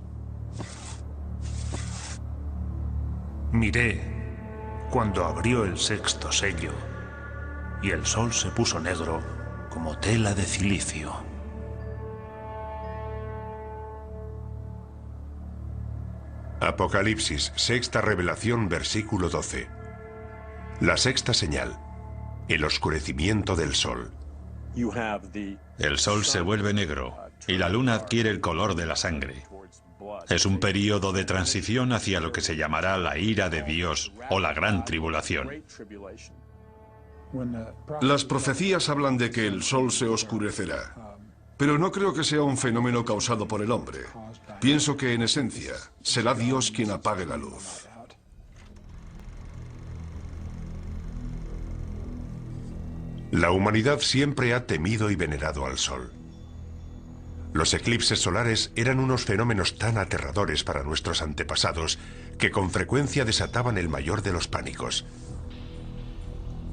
Miré cuando abrió el 6º sello y el sol se puso negro como tela de cilicio. Apocalipsis, 6ª revelación, versículo 12. La 6ª señal, el oscurecimiento del sol. El sol se vuelve negro y la luna adquiere el color de la sangre. Es un período de transición hacia lo que se llamará la ira de Dios o la gran tribulación. Las profecías hablan de que el sol se oscurecerá, pero no creo que sea un fenómeno causado por el hombre. Pienso que, en esencia, será Dios quien apague la luz. La humanidad siempre ha temido y venerado al sol. Los eclipses solares eran unos fenómenos tan aterradores para nuestros antepasados que con frecuencia desataban el mayor de los pánicos.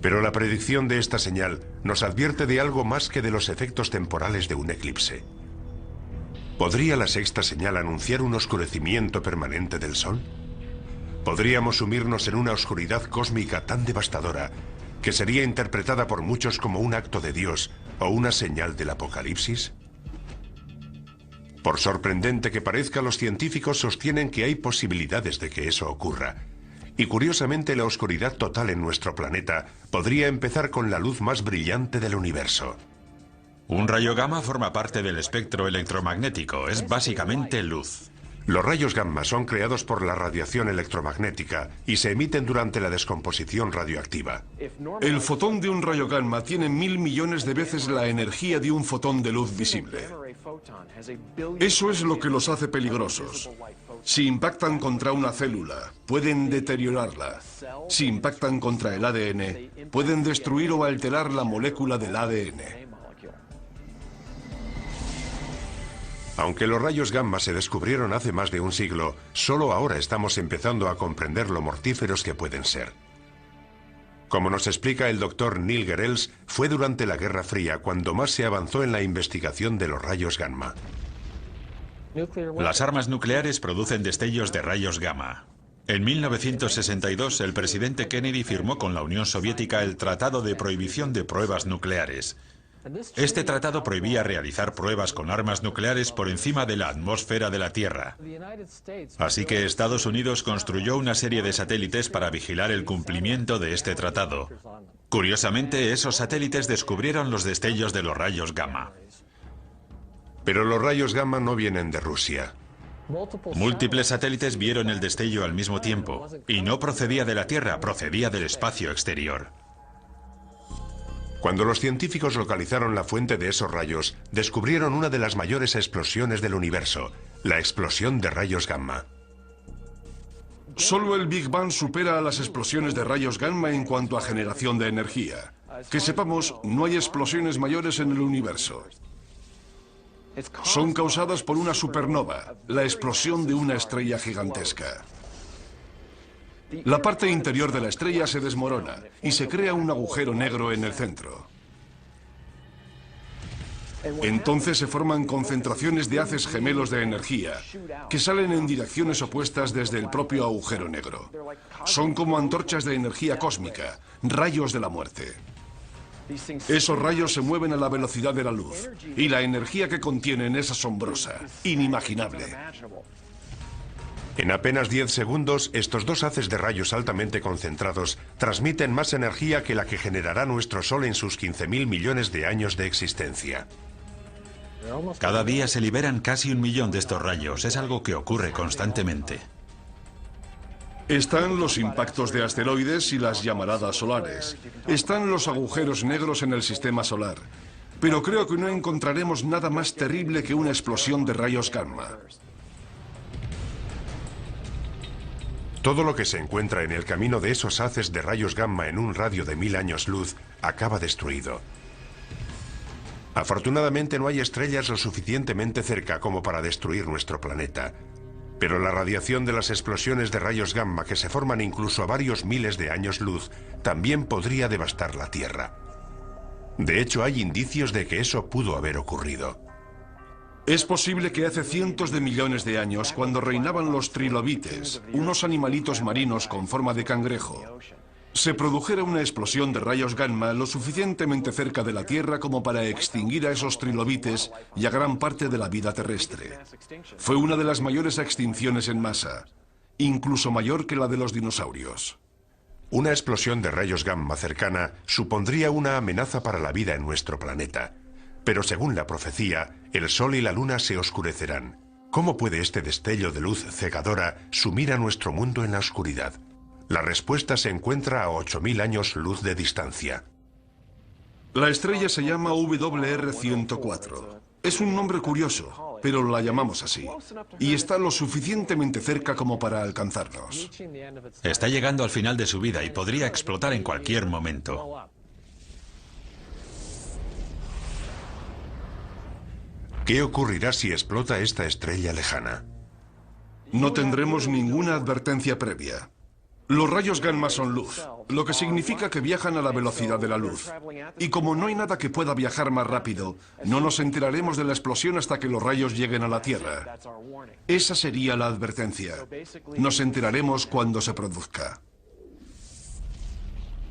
Pero la predicción de esta señal nos advierte de algo más que de los efectos temporales de un eclipse. ¿Podría la sexta señal anunciar un oscurecimiento permanente del sol? ¿Podríamos sumirnos en una oscuridad cósmica tan devastadora que sería interpretada por muchos como un acto de Dios o una señal del apocalipsis? Por sorprendente que parezca, los científicos sostienen que hay posibilidades de que eso ocurra. Y curiosamente, la oscuridad total en nuestro planeta podría empezar con la luz más brillante del universo. Un rayo gamma forma parte del espectro electromagnético, es básicamente luz. Los rayos gamma son creados por la radiación electromagnética y se emiten durante la descomposición radioactiva. El fotón de un rayo gamma tiene 1000 millones de veces la energía de un fotón de luz visible. Eso es lo que los hace peligrosos. Si impactan contra una célula, pueden deteriorarla. Si impactan contra el ADN, pueden destruir o alterar la molécula del ADN. Aunque los rayos gamma se descubrieron hace más de un siglo, solo ahora estamos empezando a comprender lo mortíferos que pueden ser. Como nos explica el doctor Neil Gehrels, fue durante la Guerra Fría cuando más se avanzó en la investigación de los rayos gamma. Las armas nucleares producen destellos de rayos gamma. En 1962, el presidente Kennedy firmó con la Unión Soviética el Tratado de Prohibición de Pruebas Nucleares. Este tratado prohibía realizar pruebas con armas nucleares por encima de la atmósfera de la Tierra. Así que Estados Unidos construyó una serie de satélites para vigilar el cumplimiento de este tratado. Curiosamente, esos satélites descubrieron los destellos de los rayos gamma. Pero los rayos gamma no vienen de Rusia. Múltiples satélites vieron el destello al mismo tiempo, y no procedía de la Tierra, procedía del espacio exterior. Cuando los científicos localizaron la fuente de esos rayos, descubrieron una de las mayores explosiones del universo, la explosión de rayos gamma. Solo el Big Bang supera a las explosiones de rayos gamma en cuanto a generación de energía. Que sepamos, no hay explosiones mayores en el universo. Son causadas por una supernova, la explosión de una estrella gigantesca. La parte interior de la estrella se desmorona y se crea un agujero negro en el centro. Entonces se forman concentraciones de haces gemelos de energía que salen en direcciones opuestas desde el propio agujero negro. Son como antorchas de energía cósmica, rayos de la muerte. Esos rayos se mueven a la velocidad de la luz y la energía que contienen es asombrosa, inimaginable. En apenas 10 segundos, estos dos haces de rayos altamente concentrados transmiten más energía que la que generará nuestro Sol en sus 15.000 millones de años de existencia. Cada día se liberan casi 1 millón de estos rayos, es algo que ocurre constantemente. Están los impactos de asteroides y las llamaradas solares. Están los agujeros negros en el sistema solar. Pero creo que no encontraremos nada más terrible que una explosión de rayos gamma. Todo lo que se encuentra en el camino de esos haces de rayos gamma en un radio de 1000 años luz acaba destruido. Afortunadamente no hay estrellas lo suficientemente cerca como para destruir nuestro planeta. Pero la radiación de las explosiones de rayos gamma que se forman incluso a varios miles de años luz también podría devastar la Tierra. De hecho, hay indicios de que eso pudo haber ocurrido. Es posible que hace cientos de millones de años, cuando reinaban los trilobites, unos animalitos marinos con forma de cangrejo, se produjera una explosión de rayos gamma lo suficientemente cerca de la Tierra como para extinguir a esos trilobites y a gran parte de la vida terrestre. Fue una de las mayores extinciones en masa, incluso mayor que la de los dinosaurios. Una explosión de rayos gamma cercana supondría una amenaza para la vida en nuestro planeta. Pero según la profecía, el sol y la luna se oscurecerán. ¿Cómo puede este destello de luz cegadora sumir a nuestro mundo en la oscuridad? La respuesta se encuentra a 8000 años luz de distancia. La estrella se llama WR104. Es un nombre curioso, pero la llamamos así. Y está lo suficientemente cerca como para alcanzarnos. Está llegando al final de su vida y podría explotar en cualquier momento. ¿Qué ocurrirá si explota esta estrella lejana? No tendremos ninguna advertencia previa. Los rayos gamma son luz, lo que significa que viajan a la velocidad de la luz. Y como no hay nada que pueda viajar más rápido, no nos enteraremos de la explosión hasta que los rayos lleguen a la Tierra. Esa sería la advertencia. Nos enteraremos cuando se produzca.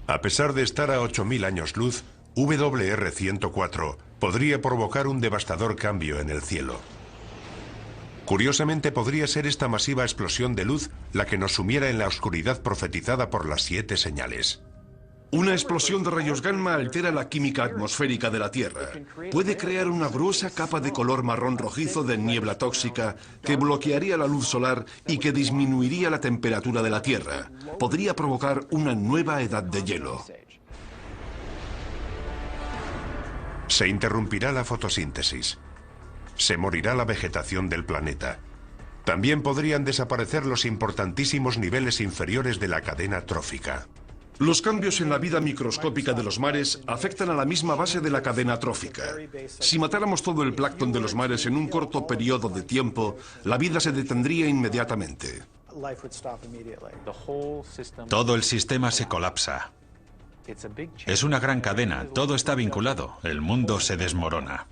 A pesar de estar a 8000 años luz, WR104 podría provocar un devastador cambio en el cielo. Curiosamente, podría ser esta masiva explosión de luz la que nos sumiera en la oscuridad profetizada por las 7 señales. Una explosión de rayos gamma altera la química atmosférica de la Tierra. Puede crear una gruesa capa de color marrón rojizo de niebla tóxica que bloquearía la luz solar y que disminuiría la temperatura de la Tierra. Podría provocar una nueva edad de hielo. Se interrumpirá la fotosíntesis. Se morirá la vegetación del planeta. También podrían desaparecer los importantísimos niveles inferiores de la cadena trófica. Los cambios en la vida microscópica de los mares afectan a la misma base de la cadena trófica. Si matáramos todo el plancton de los mares en un corto periodo de tiempo, la vida se detendría inmediatamente. Todo el sistema se colapsa. Es una gran cadena, todo está vinculado, el mundo se desmorona.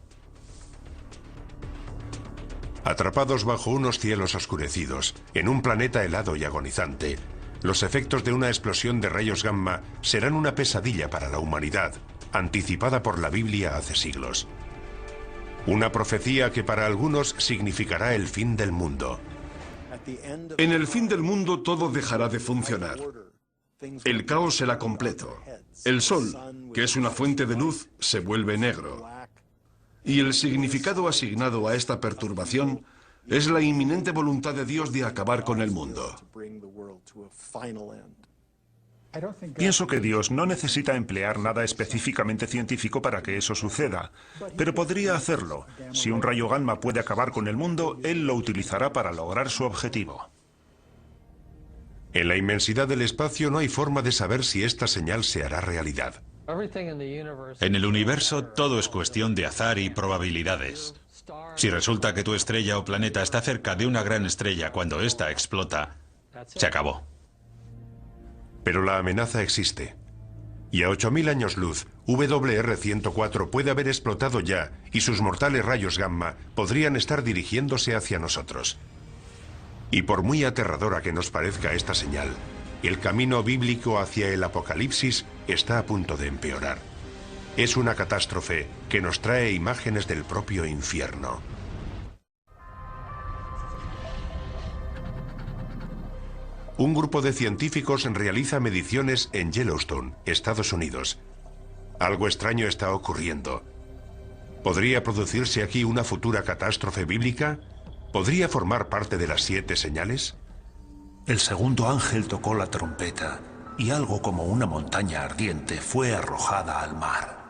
Atrapados bajo unos cielos oscurecidos, en un planeta helado y agonizante, los efectos de una explosión de rayos gamma serán una pesadilla para la humanidad, anticipada por la Biblia hace siglos. Una profecía que para algunos significará el fin del mundo. En el fin del mundo todo dejará de funcionar. El caos será completo. El sol, que es una fuente de luz, se vuelve negro. Y el significado asignado a esta perturbación es la inminente voluntad de Dios de acabar con el mundo. Pienso que Dios no necesita emplear nada específicamente científico para que eso suceda, pero podría hacerlo. Si un rayo gamma puede acabar con el mundo, Él lo utilizará para lograr su objetivo. En la inmensidad del espacio no hay forma de saber si esta señal se hará realidad. En el universo todo es cuestión de azar y probabilidades. Si resulta que tu estrella o planeta está cerca de una gran estrella cuando ésta explota, se acabó. Pero la amenaza existe. Y a 8000 años luz, WR104 puede haber explotado ya y sus mortales rayos gamma podrían estar dirigiéndose hacia nosotros. Y por muy aterradora que nos parezca esta señal, el camino bíblico hacia el apocalipsis está a punto de empeorar. Es una catástrofe que nos trae imágenes del propio infierno. Un grupo de científicos realiza mediciones en Yellowstone, Estados Unidos. Algo extraño está ocurriendo. ¿Podría producirse aquí una futura catástrofe bíblica? ¿Podría formar parte de las 7 señales? El segundo ángel tocó la trompeta y algo como una montaña ardiente fue arrojada al mar.